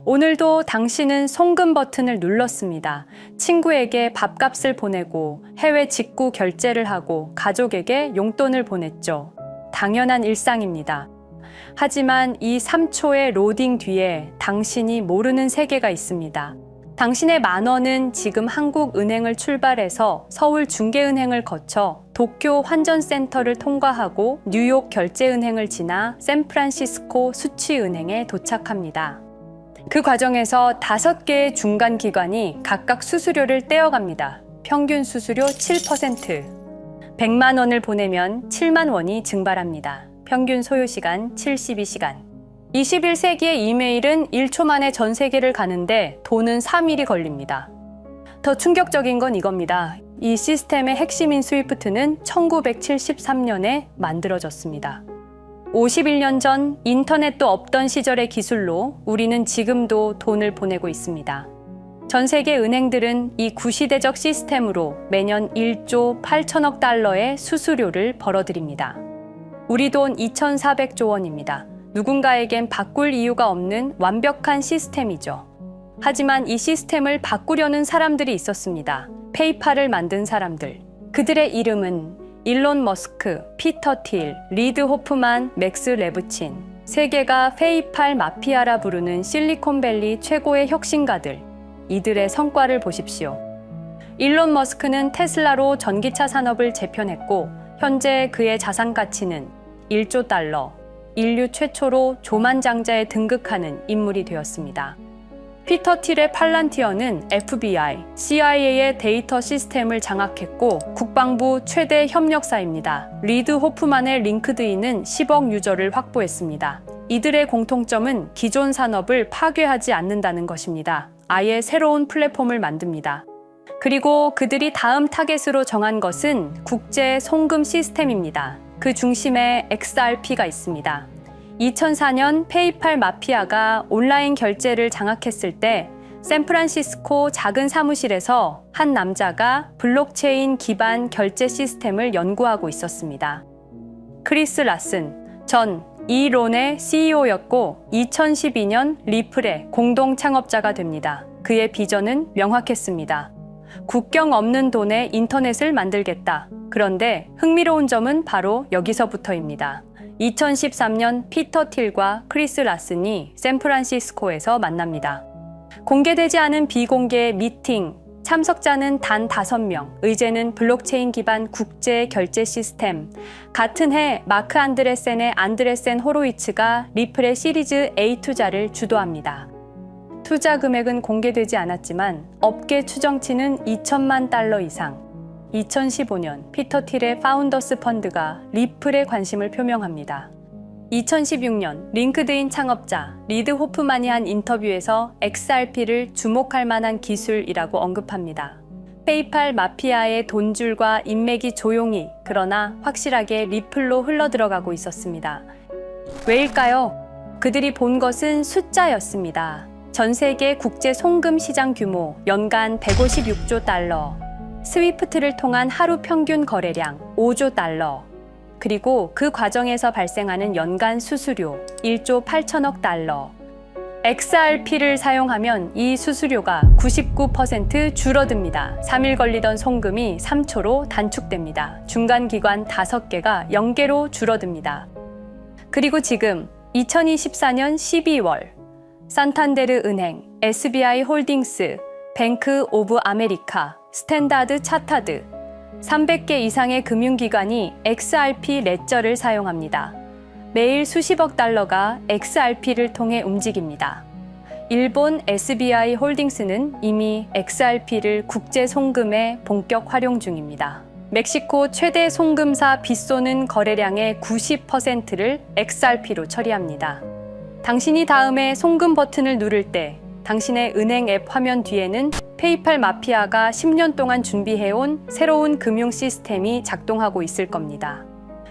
오늘도 당신은 송금 버튼을 눌렀습니다. 친구에게 밥값을 보내고 해외 직구 결제를 하고 가족에게 용돈을 보냈죠. 당연한 일상입니다. 하지만 이 3초의 로딩 뒤에 당신이 모르는 세계가 있습니다. 당신의 10,000원은 지금 한국은행을 출발해서 서울중개은행을 거쳐 도쿄 환전센터를 통과하고 뉴욕 결제은행을 지나 샌프란시스코 수취은행에 도착합니다. 그 과정에서 5개의 중간 기관이 각각 수수료를 떼어갑니다. 평균 수수료 7%. 100만 원을 보내면 7만 원이 증발합니다. 평균 소요시간 72시간. 21세기의 이메일은 1초 만에 전 세계를 가는데 돈은 3일이 걸립니다. 더 충격적인 건 이겁니다. 이 시스템의 핵심인 스위프트는 1973년에 만들어졌습니다. 51년 전 인터넷도 없던 시절의 기술로 우리는 지금도 돈을 보내고 있습니다. 전 세계 은행들은 이 구시대적 시스템으로 매년 1조 8천억 달러의 수수료를 벌어들입니다. 우리 돈 2,400조 원입니다. 누군가에겐 바꿀 이유가 없는 완벽한 시스템이죠. 하지만 이 시스템을 바꾸려는 사람들이 있었습니다. 페이팔을 만든 사람들. 그들의 이름은 일론 머스크, 피터 틸, 리드 호프만, 맥스 레브친. 세계가 페이팔 마피아라 부르는 실리콘밸리 최고의 혁신가들. 이들의 성과를 보십시오. 일론 머스크는 테슬라로 전기차 산업을 재편했고 현재 그의 자산 가치는 1조 달러, 인류 최초로 조만장자에 등극하는 인물이 되었습니다. 피터 틸의 팔란티어는 FBI, CIA의 데이터 시스템을 장악했고 국방부 최대 협력사입니다. 리드 호프만의 링크드인은 10억 유저를 확보했습니다. 이들의 공통점은 기존 산업을 파괴하지 않는다는 것입니다. 아예 새로운 플랫폼을 만듭니다. 그리고 그들이 다음 타겟으로 정한 것은 국제 송금 시스템입니다. 그 중심에 XRP가 있습니다. 2004년 페이팔 마피아가 온라인 결제를 장악했을 때 샌프란시스코 작은 사무실에서 한 남자가 블록체인 기반 결제 시스템을 연구하고 있었습니다. 크리스 라슨 전 이론의 CEO였고 2012년 리플의 공동 창업자가 됩니다. 그의 비전은 명확했습니다. 국경 없는 돈에 인터넷을 만들겠다. 그런데 흥미로운 점은 바로 여기서부터입니다. 2013년 피터 틸과 크리스 라슨이 샌프란시스코에서 만납니다. 공개되지 않은 비공개 미팅, 참석자는 단 5명, 의제는 블록체인 기반 국제 결제 시스템. 같은 해 마크 안드레센의 안드레센 호로이츠가 리플의 시리즈 A 투자를 주도합니다. 투자 금액은 공개되지 않았지만 업계 추정치는 2천만 달러 이상. 2015년 피터 틸의 파운더스 펀드가 리플에 관심을 표명합니다. 2016년 링크드인 창업자 리드 호프만이 한 인터뷰에서 XRP를 주목할 만한 기술이라고 언급합니다. 페이팔 마피아의 돈줄과 인맥이 조용히 그러나 확실하게 리플로 흘러들어가고 있었습니다. 왜일까요? 그들이 본 것은 숫자였습니다. 전 세계 국제 송금 시장 규모 연간 156조 달러, 스위프트를 통한 하루 평균 거래량 5조 달러, 그리고 그 과정에서 발생하는 연간 수수료 1조 8천억 달러. XRP를 사용하면 이 수수료가 99% 줄어듭니다. 3일 걸리던 송금이 3초로 단축됩니다. 중간 기관 5개가 0개로 줄어듭니다. 그리고 지금 2024년 12월 산탄데르 은행, SBI 홀딩스, 뱅크 오브 아메리카, 스탠다드 차타드 300개 이상의 금융기관이 XRP 레저를 사용합니다. 매일 수십억 달러가 XRP를 통해 움직입니다. 일본 SBI 홀딩스는 이미 XRP를 국제 송금에 본격 활용 중입니다. 멕시코 최대 송금사 빗소는 거래량의 90%를 XRP로 처리합니다. 당신이 다음에 송금 버튼을 누를 때 당신의 은행 앱 화면 뒤에는 페이팔 마피아가 10년 동안 준비해온 새로운 금융 시스템이 작동하고 있을 겁니다.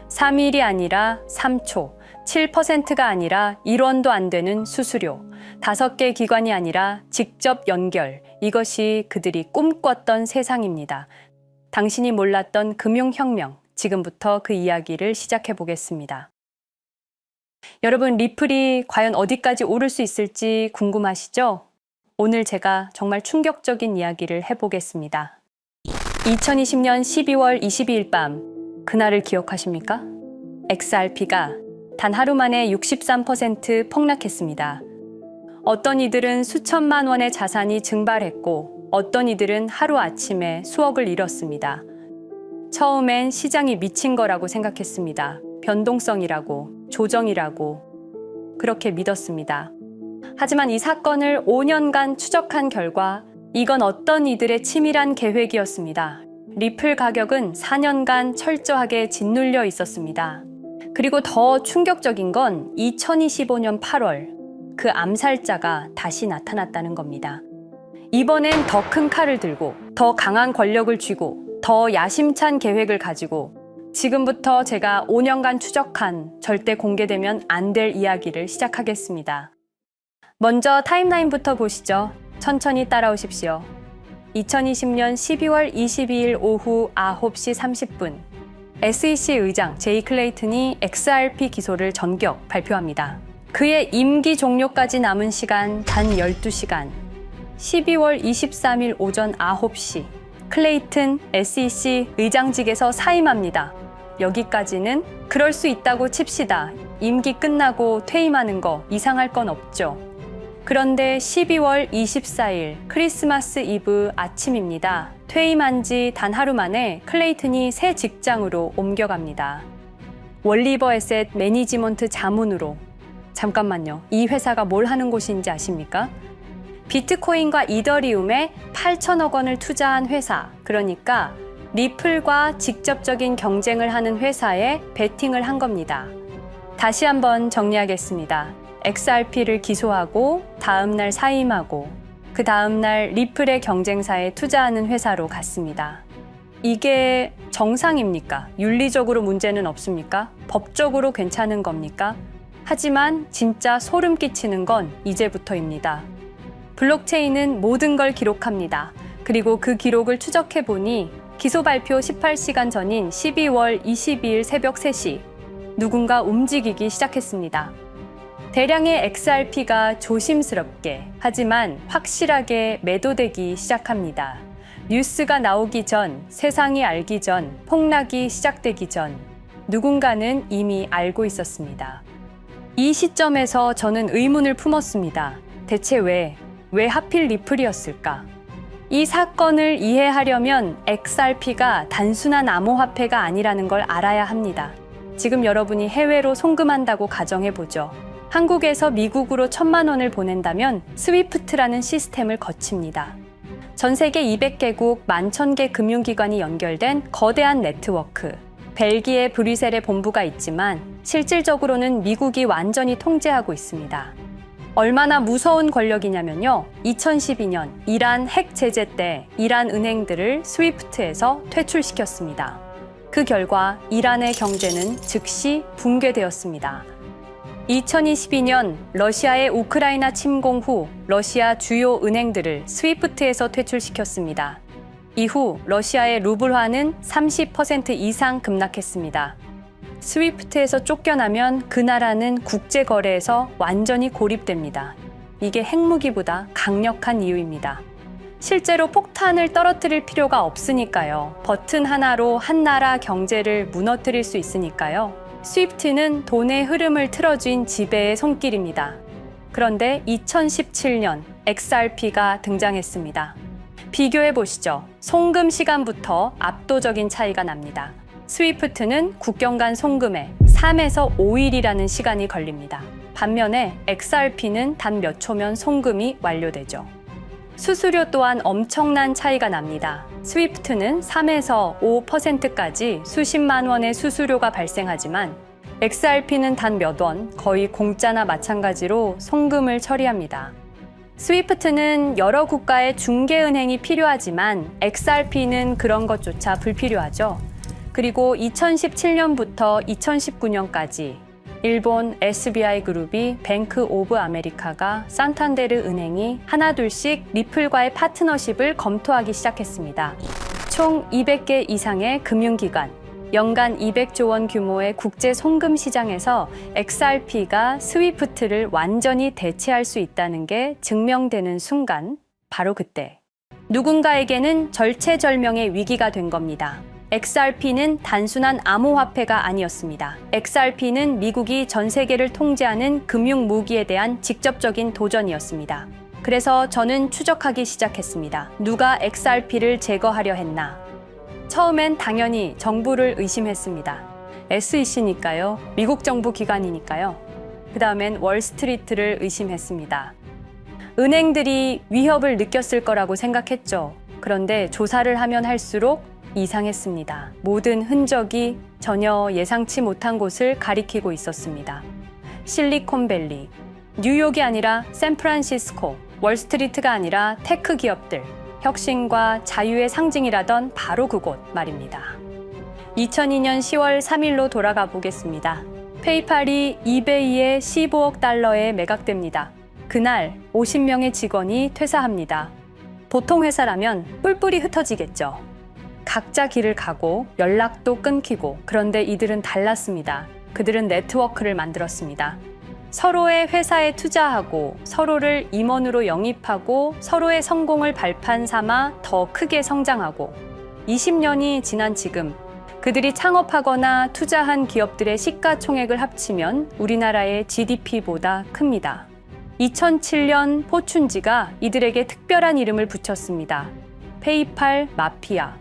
3일이 아니라 3초, 7%가 아니라 1원도 안 되는 수수료, 5개 기관이 아니라 직접 연결, 이것이 그들이 꿈꿨던 세상입니다. 당신이 몰랐던 금융혁명, 지금부터 그 이야기를 시작해 보겠습니다. 여러분, 리플이 과연 어디까지 오를 수 있을지 궁금하시죠? 오늘 제가 정말 충격적인 이야기를 해보겠습니다. 2020년 12월 22일 밤, 그날을 기억하십니까? XRP가 단 하루 만에 63% 폭락했습니다. 어떤 이들은 수천만 원의 자산이 증발했고, 어떤 이들은 하루아침에 수억을 잃었습니다. 처음엔 시장이 미친 거라고 생각했습니다. 변동성이라고, 조정이라고 그렇게 믿었습니다. 하지만 이 사건을 5년간 추적한 결과 이건 어떤 이들의 치밀한 계획이었습니다. 리플 가격은 4년간 철저하게 짓눌려 있었습니다. 그리고 더 충격적인 건 2025년 8월 그 암살자가 다시 나타났다는 겁니다. 이번엔 더 큰 칼을 들고 더 강한 권력을 쥐고 더 야심찬 계획을 가지고 지금부터 제가 5년간 추적한 절대 공개되면 안 될 이야기를 시작하겠습니다. 먼저 타임라인부터 보시죠. 천천히 따라오십시오. 2020년 12월 22일 오후 9시 30분 SEC 의장 제이 클레이튼이 XRP 기소를 전격 발표합니다. 그의 임기 종료까지 남은 시간 단 12시간. 12월 23일 오전 9시 클레이튼 SEC 의장직에서 사임합니다. 여기까지는 그럴 수 있다고 칩시다. 임기 끝나고 퇴임하는 거 이상할 건 없죠. 그런데 12월 24일 크리스마스 이브 아침입니다. 퇴임한 지 단 하루 만에 클레이튼이 새 직장으로 옮겨갑니다. 월리버 에셋 매니지먼트 자문으로. 잠깐만요. 이 회사가 뭘 하는 곳인지 아십니까? 비트코인과 이더리움에 8천억 원을 투자한 회사, 그러니까 리플과 직접적인 경쟁을 하는 회사에 베팅을 한 겁니다. 다시 한번 정리하겠습니다. XRP를 기소하고 다음날 사임하고 그 다음날 리플의 경쟁사에 투자하는 회사로 갔습니다. 이게 정상입니까? 윤리적으로 문제는 없습니까? 법적으로 괜찮은 겁니까? 하지만 진짜 소름 끼치는 건 이제부터입니다. 블록체인은 모든 걸 기록합니다. 그리고 그 기록을 추적해보니 기소 발표 18시간 전인 12월 22일 새벽 3시 누군가 움직이기 시작했습니다. 대량의 XRP가 조심스럽게 하지만 확실하게 매도되기 시작합니다. 뉴스가 나오기 전, 세상이 알기 전, 폭락이 시작되기 전 누군가는 이미 알고 있었습니다. 이 시점에서 저는 의문을 품었습니다. 대체 왜 하필 리플이었을까? 이 사건을 이해하려면 XRP가 단순한 암호화폐가 아니라는 걸 알아야 합니다. 지금 여러분이 해외로 송금한다고 가정해보죠. 한국에서 미국으로 1,000만 원을 보낸다면 스위프트라는 시스템을 거칩니다. 전 세계 200개국 11,000개 금융기관이 연결된 거대한 네트워크. 벨기에 브뤼셀에 본부가 있지만 실질적으로는 미국이 완전히 통제하고 있습니다. 얼마나 무서운 권력이냐면요. 2012년 이란 핵 제재 때 이란 은행들을 스위프트에서 퇴출시켰습니다. 그 결과 이란의 경제는 즉시 붕괴되었습니다. 2022년 러시아의 우크라이나 침공 후 러시아 주요 은행들을 스위프트에서 퇴출시켰습니다. 이후 러시아의 루블화는 30% 이상 급락했습니다. 스위프트에서 쫓겨나면 그 나라는 국제거래에서 완전히 고립됩니다. 이게 핵무기보다 강력한 이유입니다. 실제로 폭탄을 떨어뜨릴 필요가 없으니까요. 버튼 하나로 한 나라 경제를 무너뜨릴 수 있으니까요. 스위프트는 돈의 흐름을 틀어쥔 지배의 손길입니다. 그런데 2017년 XRP가 등장했습니다. 비교해 보시죠. 송금 시간부터 압도적인 차이가 납니다. 스위프트는 국경 간 송금에 3에서 5일이라는 시간이 걸립니다. 반면에 XRP는 단 몇 초면 송금이 완료되죠. 수수료 또한 엄청난 차이가 납니다. 스위프트는 3에서 5%까지 수십만 원의 수수료가 발생하지만 XRP는 단 몇 원, 거의 공짜나 마찬가지로 송금을 처리합니다. 스위프트는 여러 국가의 중개은행이 필요하지만 XRP는 그런 것조차 불필요하죠. 그리고 2017년부터 2019년까지 일본 SBI 그룹이 뱅크 오브 아메리카가 산탄데르 은행이 하나둘씩 리플과의 파트너십을 검토하기 시작했습니다. 총 200개 이상의 금융기관, 연간 200조 원 규모의 국제 송금 시장에서 XRP가 스위프트를 완전히 대체할 수 있다는 게 증명되는 순간, 바로 그때 누군가에게는 절체절명의 위기가 된 겁니다. XRP는 단순한 암호화폐가 아니었습니다. XRP는 미국이 전 세계를 통제하는 금융 무기에 대한 직접적인 도전이었습니다. 그래서 저는 추적하기 시작했습니다. 누가 XRP를 제거하려 했나? 처음엔 당연히 정부를 의심했습니다. SEC니까요. 미국 정부 기관이니까요. 그 다음엔 월스트리트를 의심했습니다. 은행들이 위협을 느꼈을 거라고 생각했죠. 그런데 조사를 하면 할수록 이상했습니다. 모든 흔적이 전혀 예상치 못한 곳을 가리키고 있었습니다. 실리콘밸리, 뉴욕이 아니라 샌프란시스코, 월스트리트가 아니라 테크 기업들, 혁신과 자유의 상징이라던 바로 그곳 말입니다. 2002년 10월 3일로 돌아가 보겠습니다. 페이팔이 이베이에 15억 달러에 매각됩니다. 그날 50명의 직원이 퇴사합니다. 보통 회사라면 뿔뿔이 흩어지겠죠. 각자 길을 가고 연락도 끊기고, 그런데 이들은 달랐습니다. 그들은 네트워크를 만들었습니다. 서로의 회사에 투자하고 서로를 임원으로 영입하고 서로의 성공을 발판 삼아 더 크게 성장하고, 20년이 지난 지금 그들이 창업하거나 투자한 기업들의 시가총액을 합치면 우리나라의 GDP보다 큽니다. 2007년 포춘지가 이들에게 특별한 이름을 붙였습니다. 페이팔 마피아.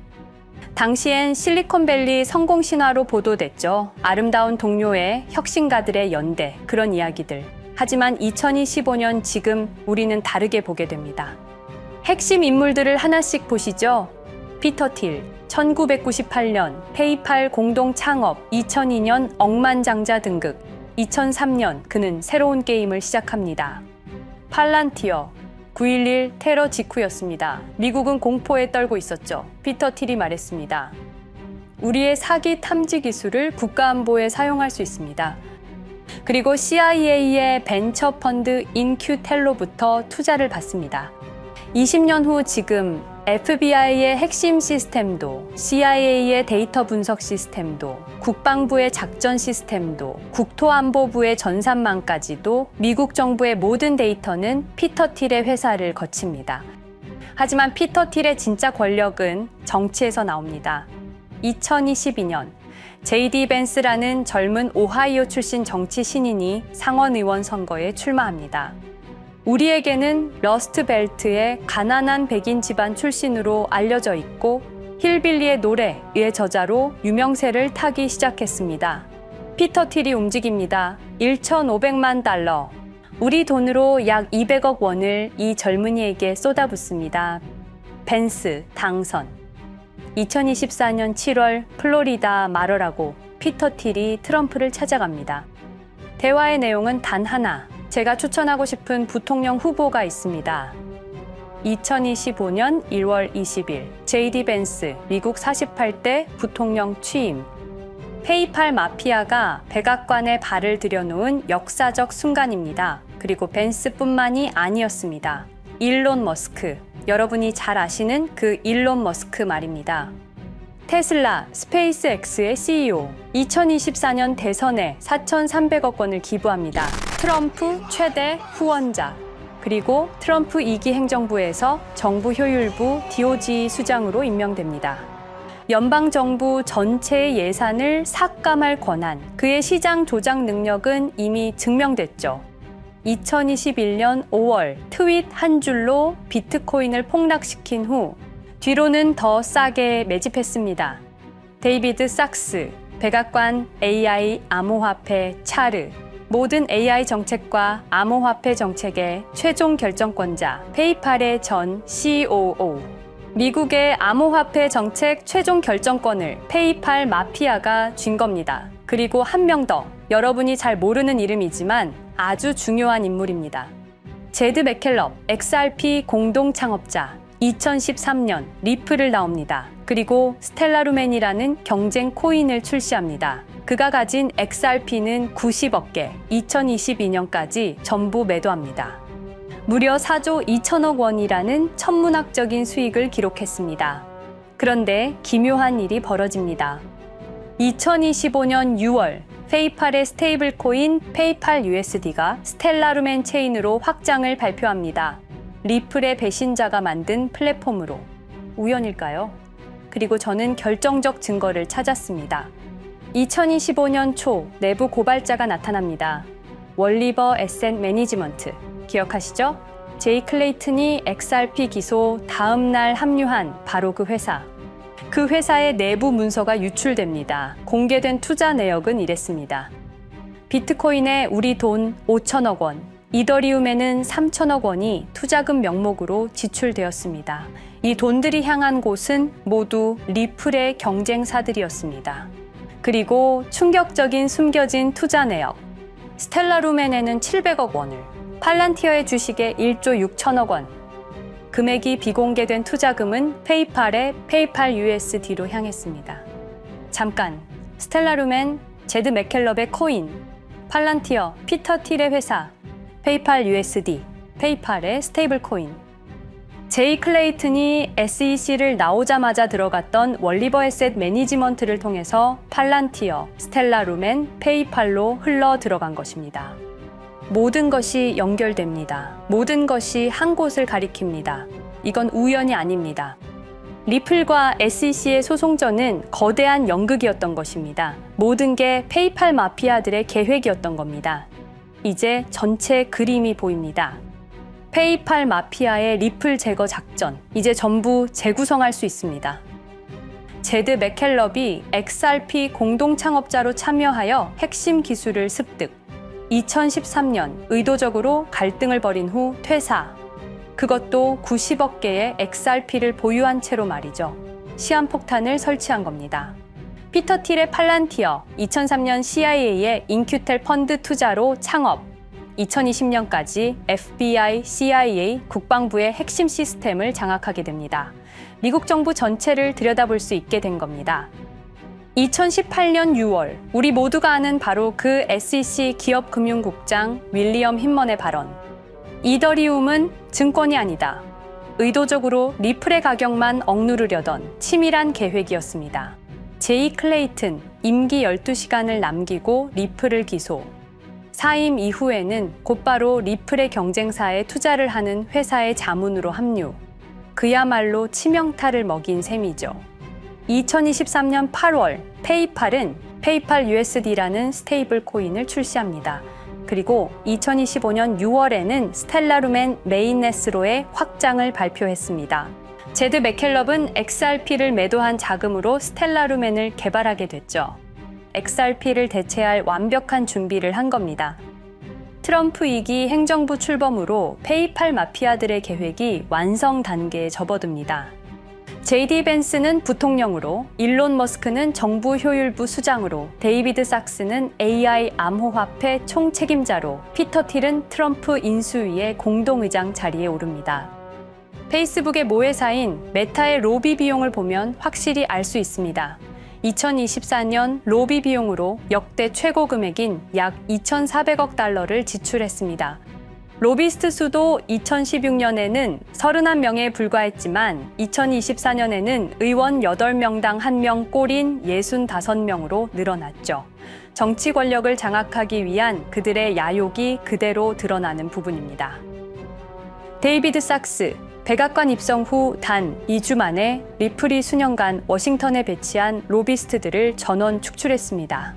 당시엔 실리콘밸리 성공 신화로 보도됐죠. 아름다운 동료의 혁신가들의 연대, 그런 이야기들. 하지만 2025년 지금 우리는 다르게 보게 됩니다. 핵심 인물들을 하나씩 보시죠. 피터 틸, 1998년 페이팔 공동 창업, 2002년 억만장자 등극, 2003년 그는 새로운 게임을 시작합니다. 팔란티어, 9.11 테러 직후였습니다. 미국은 공포에 떨고 있었죠. 피터 틸이 말했습니다. 우리의 사기 탐지 기술을 국가안보에 사용할 수 있습니다. 그리고 CIA의 벤처 펀드 인큐텔로부터 투자를 받습니다. 20년 후 지금 FBI의 핵심 시스템도, CIA의 데이터 분석 시스템도, 국방부의 작전 시스템도, 국토안보부의 전산망까지도 미국 정부의 모든 데이터는 피터 틸의 회사를 거칩니다. 하지만 피터 틸의 진짜 권력은 정치에서 나옵니다. 2022년 JD 벤스라는 젊은 오하이오 출신 정치 신인이 상원의원 선거에 출마합니다. 우리에게는 러스트벨트의 가난한 백인 집안 출신으로 알려져 있고 힐빌리의 노래의 저자로 유명세를 타기 시작했습니다. 피터 틸이 움직입니다. 1,500만 달러, 우리 돈으로 약 200억 원을 이 젊은이에게 쏟아붓습니다. 벤스 당선. 2024년 7월 플로리다 마러라고 피터 틸이 트럼프를 찾아갑니다. 대화의 내용은 단 하나. 제가 추천하고 싶은 부통령 후보가 있습니다. 2025년 1월 20일 JD 벤스 미국 48대 부통령 취임. 페이팔 마피아가 백악관에 발을 들여놓은 역사적 순간입니다. 그리고 벤스뿐만이 아니었습니다. 일론 머스크, 여러분이 잘 아시는 그 일론 머스크 말입니다. 테슬라, 스페이스X의 CEO, 2024년 대선에 4,300억 원을 기부합니다. 트럼프 최대 후원자, 그리고 트럼프 2기 행정부에서 정부 효율부 DOJ 수장으로 임명됩니다. 연방정부 전체의 예산을 삭감할 권한, 그의 시장 조작 능력은 이미 증명됐죠. 2021년 5월 트윗 한 줄로 비트코인을 폭락시킨 후 뒤로는 더 싸게 매집했습니다. 데이비드 sak스, 백악관 AI 암호화폐 차르, 모든 AI 정책과 암호화폐 정책의 최종 결정권자, 페이팔의 전 COO. 미국의 암호화폐 정책 최종 결정권을 페이팔 마피아가 쥔 겁니다. 그리고 한 명 더, 여러분이 잘 모르는 이름이지만 아주 중요한 인물입니다. 제드 맥켈럽, XRP 공동 창업자, 2013년 리플을 나옵니다. 그리고 스텔라루멘이라는 경쟁 코인을 출시합니다. 그가 가진 XRP는 90억 개, 2022년까지 전부 매도합니다. 무려 4조 2천억 원이라는 천문학적인 수익을 기록했습니다. 그런데 기묘한 일이 벌어집니다. 2025년 6월 페이팔의 스테이블 코인 페이팔 USD가 스텔라루멘 체인으로 확장을 발표합니다. 리플의 배신자가 만든 플랫폼으로. 우연일까요? 그리고 저는 결정적 증거를 찾았습니다. 2025년 초 내부 고발자가 나타납니다. 월리버 에셋 매니지먼트. 기억하시죠? 제이 클레이튼이 XRP 기소 다음 날 합류한 바로 그 회사. 그 회사의 내부 문서가 유출됩니다. 공개된 투자 내역은 이랬습니다. 비트코인에 우리 돈 5천억 원, 이더리움에는 3천억 원이 투자금 명목으로 지출되었습니다. 이 돈들이 향한 곳은 모두 리플의 경쟁사들이었습니다. 그리고 충격적인 숨겨진 투자 내역. 스텔라루멘에는 700억 원을, 팔란티어의 주식에 1조 6천억 원, 금액이 비공개된 투자금은 페이팔의 페이팔 USD로 향했습니다. 잠깐, 스텔라루멘, 제드 맥켈럽의 코인, 팔란티어, 피터 틸의 회사, 페이팔 USD, 페이팔의 스테이블 코인. 제이 클레이튼이 SEC를 나오자마자 들어갔던 월리버 에셋 매니지먼트를 통해서 팔란티어, 스텔라루멘, 페이팔로 흘러 들어간 것입니다. 모든 것이 연결됩니다. 모든 것이 한 곳을 가리킵니다. 이건 우연이 아닙니다. 리플과 SEC의 소송전은 거대한 연극이었던 것입니다. 모든 게 페이팔 마피아들의 계획이었던 겁니다. 이제 전체 그림이 보입니다. 페이팔 마피아의 리플 제거 작전, 이제 전부 재구성할 수 있습니다. 제드 맥켈럽이 XRP 공동 창업자로 참여하여 핵심 기술을 습득. 2013년 의도적으로 갈등을 벌인 후 퇴사. 그것도 90억 개의 XRP를 보유한 채로 말이죠. 시한폭탄을 설치한 겁니다. 피터 틸의 팔란티어, 2003년 CIA의 인큐텔 펀드 투자로 창업. 2020년까지 FBI, CIA, 국방부의 핵심 시스템을 장악하게 됩니다. 미국 정부 전체를 들여다볼 수 있게 된 겁니다. 2018년 6월, 우리 모두가 아는 바로 그 SEC 기업금융국장 윌리엄 힌먼의 발언. 이더리움은 증권이 아니다. 의도적으로 리플의 가격만 억누르려던 치밀한 계획이었습니다. 제이 클레이튼, 임기 12시간을 남기고 리플을 기소. 사임 이후에는 곧바로 리플의 경쟁사에 투자를 하는 회사의 자문으로 합류. 그야말로 치명타를 먹인 셈이죠. 2023년 8월 페이팔은 페이팔 USD라는 스테이블 코인을 출시합니다. 그리고 2025년 6월에는 스텔라루멘 메인넷으로의 확장을 발표했습니다. 제드 맥켈럽은 XRP를 매도한 자금으로 스텔라루멘을 개발하게 됐죠. XRP를 대체할 완벽한 준비를 한 겁니다. 트럼프 2기 행정부 출범으로 페이팔 마피아들의 계획이 완성 단계에 접어듭니다. JD 벤스는 부통령으로, 일론 머스크는 정부 효율부 수장으로, 데이비드 sak스는 AI 암호화폐 총책임자로, 피터 틸은 트럼프 인수위의 공동의장 자리에 오릅니다. 페이스북의 모회사인 메타의 로비 비용을 보면 확실히 알 수 있습니다. 2024년 로비 비용으로 역대 최고 금액인 약 2,400억 달러를 지출했습니다. 로비스트 수도 2016년에는 31명에 불과했지만 2024년에는 의원 8명당 1명 꼴인 65명으로 늘어났죠. 정치 권력을 장악하기 위한 그들의 야욕이 그대로 드러나는 부분입니다. 데이비드 sak스, 백악관 입성 후 단 2주 만에 리플이 수년간 워싱턴에 배치한 로비스트들을 전원 축출했습니다.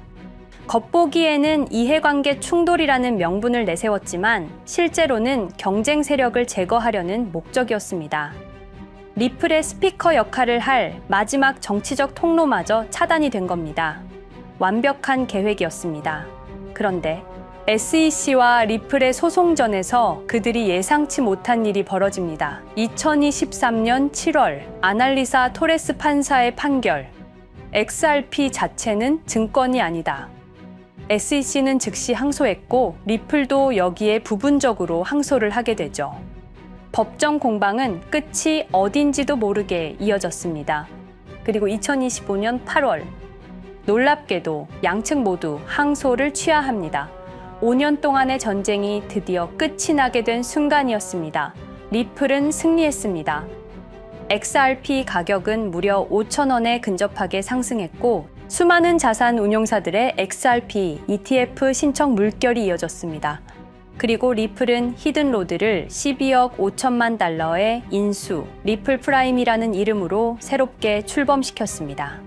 겉보기에는 이해관계 충돌이라는 명분을 내세웠지만 실제로는 경쟁 세력을 제거하려는 목적이었습니다. 리플의 스피커 역할을 할 마지막 정치적 통로마저 차단이 된 겁니다. 완벽한 계획이었습니다. 그런데 SEC와 리플의 소송전에서 그들이 예상치 못한 일이 벌어집니다. 2023년 7월 아날리사 토레스 판사의 판결. XRP 자체는 증권이 아니다. SEC는 즉시 항소했고 리플도 여기에 부분적으로 항소를 하게 되죠. 법정 공방은 끝이 어딘지도 모르게 이어졌습니다. 그리고 2025년 8월 놀랍게도 양측 모두 항소를 취하합니다. 5년 동안의 전쟁이 드디어 끝이 나게 된 순간이었습니다. 리플은 승리했습니다. XRP 가격은 무려 5,000원에 근접하게 상승했고 수많은 자산 운용사들의 XRP, ETF 신청 물결이 이어졌습니다. 그리고 리플은 히든로드를 12억 5천만 달러의 인수, 리플 프라임이라는 이름으로 새롭게 출범시켰습니다.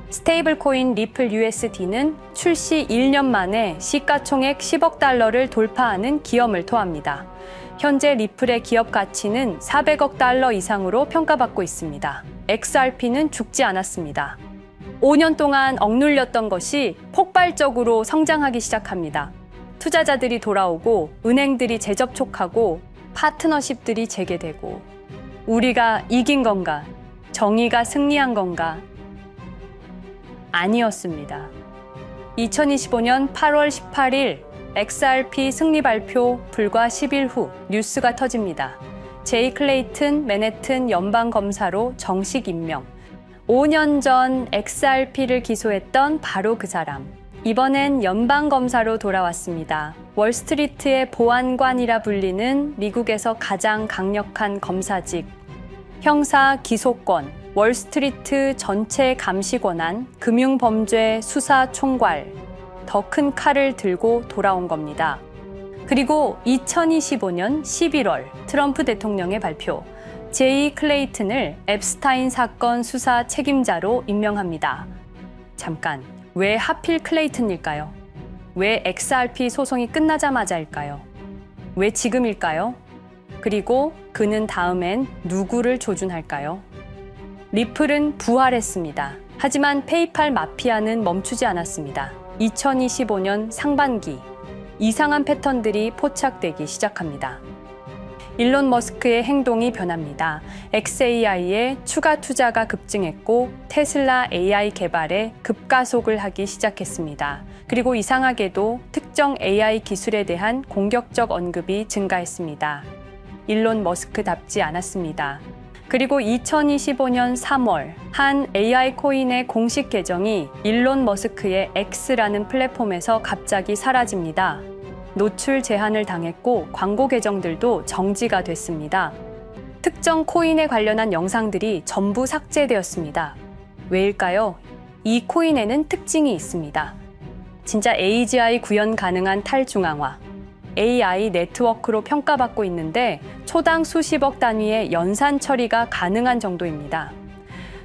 스테이블 코인 리플 USD는 출시 1년 만에 시가총액 10억 달러를 돌파하는 기염을 토합니다. 현재 리플의 기업 가치는 400억 달러 이상으로 평가받고 있습니다. XRP는 죽지 않았습니다. 5년 동안 억눌렸던 것이 폭발적으로 성장하기 시작합니다. 투자자들이 돌아오고 은행들이 재접촉하고 파트너십들이 재개되고 우리가 이긴 건가? 정의가 승리한 건가? 아니었습니다. 2025년 8월 18일 XRP 승리 발표 불과 10일 후 뉴스가 터집니다. 제이 클레이튼 맨해튼 연방검사로 정식 임명. 5년 전 XRP를 기소했던 바로 그 사람. 이번엔 연방검사로 돌아왔습니다. 월스트리트의 보안관이라 불리는 미국에서 가장 강력한 검사직. 형사 기소권, 월스트리트 전체 감시 권한, 금융범죄 수사 총괄. 더 큰 칼을 들고 돌아온 겁니다. 그리고 2025년 11월 트럼프 대통령의 발표. 제이 클레이튼을 앱스타인 사건 수사 책임자로 임명합니다. 잠깐, 왜 하필 클레이튼일까요? 왜 XRP 소송이 끝나자마자일까요? 왜 지금일까요? 그리고 그는 다음엔 누구를 조준할까요? 리플은 부활했습니다. 하지만 페이팔 마피아는 멈추지 않았습니다. 2025년 상반기, 이상한 패턴들이 포착되기 시작합니다. 일론 머스크의 행동이 변합니다. xAI에 추가 투자가 급증했고 테슬라 AI 개발에 급가속을 하기 시작했습니다. 그리고 이상하게도 특정 AI 기술에 대한 공격적 언급이 증가했습니다. 일론 머스크답지 않았습니다. 그리고 2025년 3월 한 AI 코인의 공식 계정이 일론 머스크의 X라는 플랫폼에서 갑자기 사라집니다. 노출 제한을 당했고 광고 계정들도 정지가 됐습니다. 특정 코인에 관련한 영상들이 전부 삭제되었습니다. 왜일까요? 이 코인에는 특징이 있습니다. 진짜 AGI 구현 가능한 탈중앙화, AI 네트워크로 평가받고 있는데 초당 수십억 단위의 연산 처리가 가능한 정도입니다.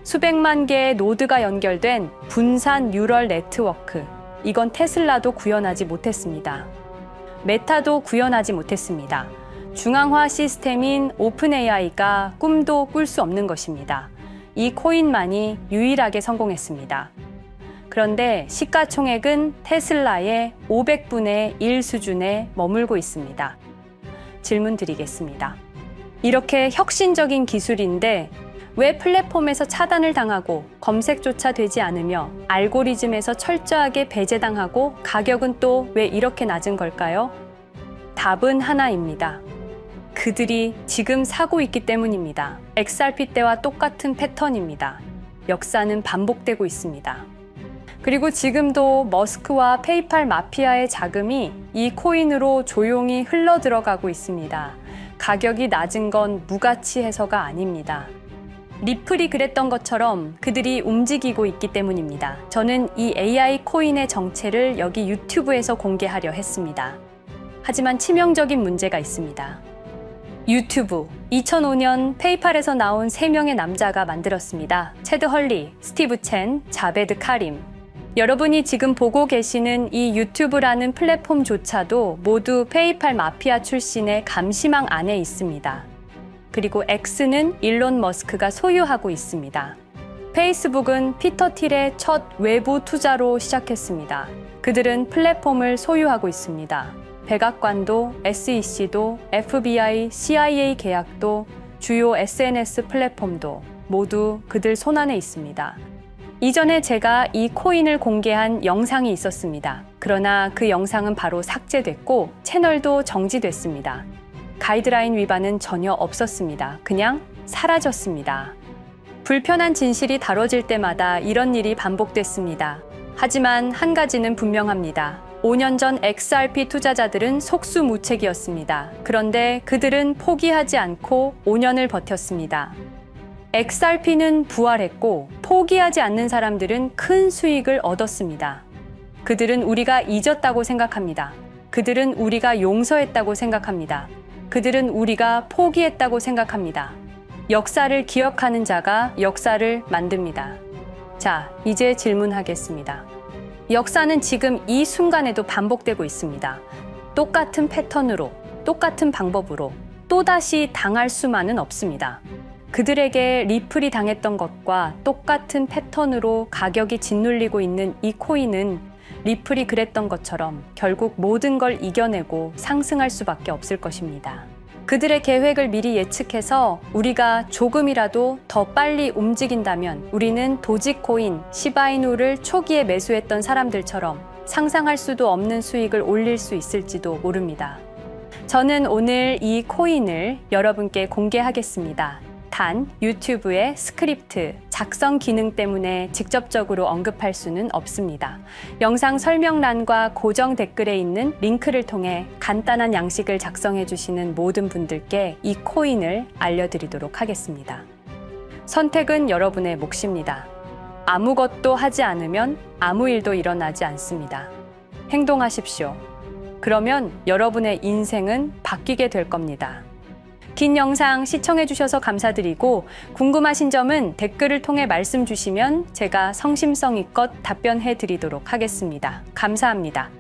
수백만 개의 노드가 연결된 분산 뉴럴 네트워크, 이건 테슬라도 구현하지 못했습니다. 메타도 구현하지 못했습니다. 중앙화 시스템인 오픈AI가 꿈도 꿀 수 없는 것입니다. 이 코인만이 유일하게 성공했습니다. 그런데 시가총액은 테슬라의 500분의 1 수준에 머물고 있습니다. 질문 드리겠습니다. 이렇게 혁신적인 기술인데 왜 플랫폼에서 차단을 당하고 검색조차 되지 않으며 알고리즘에서 철저하게 배제당하고 가격은 또 왜 이렇게 낮은 걸까요? 답은 하나입니다. 그들이 지금 사고 있기 때문입니다. XRP 때와 똑같은 패턴입니다. 역사는 반복되고 있습니다. 그리고 지금도 머스크와 페이팔 마피아의 자금이 이 코인으로 조용히 흘러 들어가고 있습니다. 가격이 낮은 건 무가치해서가 아닙니다. 리플이 그랬던 것처럼 그들이 움직이고 있기 때문입니다. 저는 이 AI 코인의 정체를 여기 유튜브에서 공개하려 했습니다. 하지만 치명적인 문제가 있습니다. 유튜브, 2005년 페이팔에서 나온 3명의 남자가 만들었습니다. 체드 헐리, 스티브 첸, 자베드 카림. 여러분이 지금 보고 계시는 이 유튜브라는 플랫폼조차도 모두 페이팔 마피아 출신의 감시망 안에 있습니다. 그리고 X는 일론 머스크가 소유하고 있습니다. 페이스북은 피터 틸의 첫 외부 투자로 시작했습니다. 그들은 플랫폼을 소유하고 있습니다. 백악관도, SEC도, FBI, CIA 계약도, 주요 SNS 플랫폼도 모두 그들 손안에 있습니다. 이전에 제가 이 코인을 공개한 영상이 있었습니다. 그러나 그 영상은 바로 삭제됐고 채널도 정지됐습니다. 가이드라인 위반은 전혀 없었습니다. 그냥 사라졌습니다. 불편한 진실이 다뤄질 때마다 이런 일이 반복됐습니다. 하지만 한 가지는 분명합니다. 5년 전 XRP 투자자들은 속수무책이었습니다. 그런데 그들은 포기하지 않고 5년을 버텼습니다. XRP는 부활했고 포기하지 않는 사람들은 큰 수익을 얻었습니다. 그들은 우리가 잊었다고 생각합니다. 그들은 우리가 용서했다고 생각합니다. 그들은 우리가 포기했다고 생각합니다. 역사를 기억하는 자가 역사를 만듭니다. 자, 이제 질문하겠습니다. 역사는 지금 이 순간에도 반복되고 있습니다. 똑같은 패턴으로, 똑같은 방법으로 또다시 당할 수만은 없습니다. 그들에게 리플이 당했던 것과 똑같은 패턴으로 가격이 짓눌리고 있는 이 코인은 리플이 그랬던 것처럼 결국 모든 걸 이겨내고 상승할 수밖에 없을 것입니다. 그들의 계획을 미리 예측해서 우리가 조금이라도 더 빨리 움직인다면 우리는 도지코인, 시바이누를 초기에 매수했던 사람들처럼 상상할 수도 없는 수익을 올릴 수 있을지도 모릅니다. 저는 오늘 이 코인을 여러분께 공개하겠습니다. 단, 유튜브의 스크립트, 작성 기능 때문에 직접적으로 언급할 수는 없습니다. 영상 설명란과 고정 댓글에 있는 링크를 통해 간단한 양식을 작성해 주시는 모든 분들께 이 코인을 알려드리도록 하겠습니다. 선택은 여러분의 몫입니다. 아무것도 하지 않으면 아무 일도 일어나지 않습니다. 행동하십시오. 그러면 여러분의 인생은 바뀌게 될 겁니다. 긴 영상 시청해 주셔서 감사드리고 궁금하신 점은 댓글을 통해 말씀 주시면 제가 성심성의껏 답변해 드리도록 하겠습니다. 감사합니다.